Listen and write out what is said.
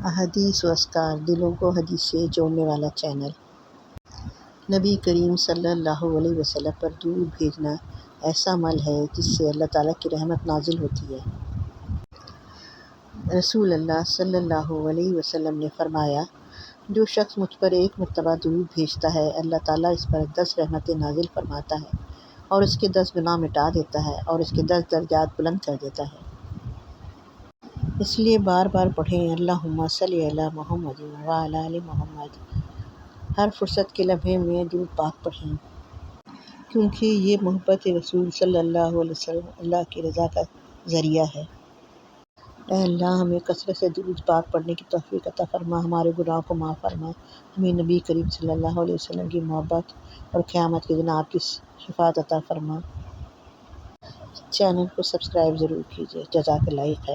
احادیث و اذکار، دلوں کو حدیث سے جوڑنے والا چینل۔ نبی کریم صلی اللہ علیہ وسلم پر درود بھیجنا ایسا عمل ہے جس سے اللہ تعالیٰ کی رحمت نازل ہوتی ہے۔ رسول اللہ صلی اللہ علیہ وسلم نے فرمایا، جو شخص مجھ پر ایک مرتبہ درود بھیجتا ہے، اللہ تعالیٰ اس پر 10 رحمتیں نازل فرماتا ہے اور اس کے 10 گناہ مٹا دیتا ہے اور اس کے 10 درجات بلند کر دیتا ہے۔ اس لیے بار بار پڑھیں، اللہم صلی علی محمد وعلی آل محمد۔ ہر فرصت کے لمحے میں درود پاک پڑھیں، کیونکہ یہ محبت رسول صلی اللہ علیہ وسلم اللہ کی رضا کا ذریعہ ہے۔ اے اللہ، ہمیں کثرت سے درود پاک پڑھنے کی توفیق عطا فرما، ہمارے گناہوں کو معاف فرما، ہمیں نبی کریم صلی اللہ علیہ وسلم کی محبت اور قیامت کے دن آپ کی شفاعت عطا فرما۔ چینل کو سبسکرائب ضرور کیجیے۔ جزاک اللہ خیر۔